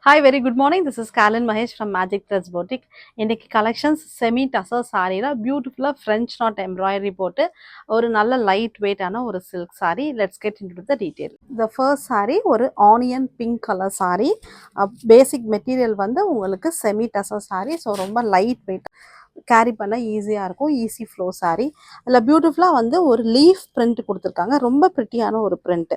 Hi, very good morning. This is Kalan Mahesh from Magic Threads Boutique. இன்னைக்கு collections semi tussar சாரியில் பியூட்டிஃபுல்லாக French not embroidery போட்டு ஒரு நல்ல லைட் வெயிட்டான ஒரு silk sari. Let's get into the detail. The first sari ஒரு onion pink colour sari. Basic material வந்து உங்களுக்கு செமி டசர் சாரி. ஸோ ரொம்ப லைட் வெயிட், கேரி பண்ண ஈஸியாக இருக்கும். Easy flow sari. அதில் பியூட்டிஃபுல்லாக வந்து ஒரு லீஃப் பிரிண்ட் கொடுத்துருக்காங்க. ரொம்ப ப்ரிட்டியான ஒரு பிரிண்ட்.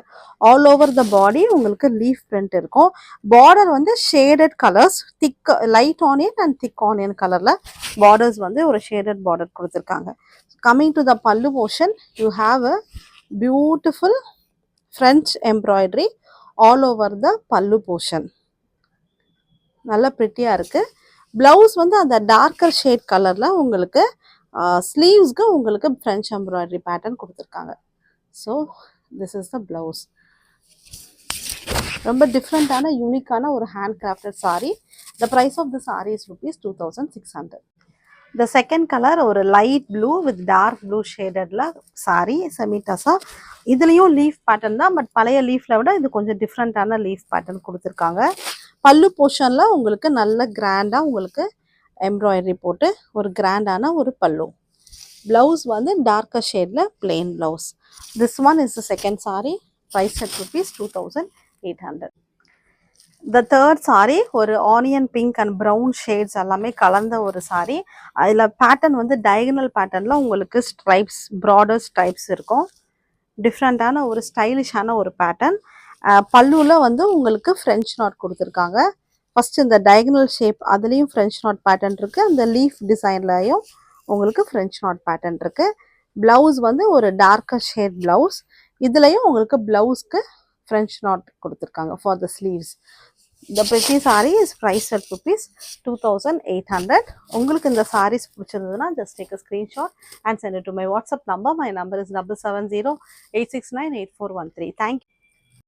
ஆல் ஓவர் த பாடி உங்களுக்கு லீஃப் பிரிண்ட் இருக்கும். பார்டர் வந்து shaded colours, thick light onion and thick onion கலரில் பார்டர்ஸ் வந்து ஒரு ஷேடட் பார்டர் கொடுத்துருக்காங்க. கம்மிங் டு த பல்லு portion, you have a beautiful French embroidery all over the பல்லு portion. நல்ல ப்ரிட்டியாக இருக்குது. ப்ளவுஸ் வந்து அந்த டார்க்கர் ஷேட் கலரில் உங்களுக்கு ஸ்லீவ்ஸ்க்கு உங்களுக்கு ஃப்ரெஞ்ச் எம்ப்ராய்டரி பேட்டர்ன் கொடுத்துருக்காங்க. So this is the blouse. ரொம்ப டிஃப்ரெண்ட்டான யூனிக்கான ஒரு hand crafted sari. The price of the sari is rupees 2600. The second colour ஒரு light blue with dark blue ஷேடடில் சாரி, செமிடஸா. இதுலேயும் லீஃப் பேட்டர்ன் தான், பட் பழைய லீஃபில் விட இது கொஞ்சம் டிஃப்ரெண்ட்டான லீஃப் பேட்டர்ன் கொடுத்துருக்காங்க. பல்லு போர்ஷனில் உங்களுக்கு நல்ல கிராண்டாக உங்களுக்கு எம்ப்ராய்டரி போட்டு ஒரு கிராண்டான ஒரு பல்லு. ப்ளவுஸ் வந்து டார்க்கர் ஷேடில் plain blouse. This one is the second sari. Price at rupees 2800. The third sari ஒரு onion pink and brown shades எல்லாமே கலந்த ஒரு சாரி. அதில் பேட்டர்ன் வந்து டயகனல் பேட்டர்னில் உங்களுக்கு ஸ்ட்ரைப்ஸ், ப்ராடர் ஸ்ட்ரைப்ஸ் இருக்கும். டிஃப்ரெண்ட்டான ஒரு ஸ்டைலிஷான ஒரு பேட்டர்ன். பல்லுவில் வந்து உங்களுக்கு ஃப்ரெஞ்ச் நாட் கொடுத்துருக்காங்க. ஃபஸ்ட் இந்த டயகனல் ஷேப் அதுலேயும் ஃப்ரெஞ்ச் நாட் பேட்டர்ன் இருக்குது. அந்த லீஃப் டிசைன்லையும் உங்களுக்கு ஃப்ரெஞ்ச் நாட் பேட்டர்ன் இருக்குது. ப்ளவுஸ் வந்து ஒரு டார்க்கர் ஷேட் ப்ளவுஸ். இதுலேயும் உங்களுக்கு ப்ளவுஸ்க்கு ஃப்ரெஞ்ச் நாட் கொடுத்துருக்காங்க for the sleeves. The pretty saree is priced at rupees 2800. உங்களுக்கு இந்த sarees பிடிச்சிருந்ததுன்னா just take a screenshot and send it to my WhatsApp number. My number is 7708698413. Thank you.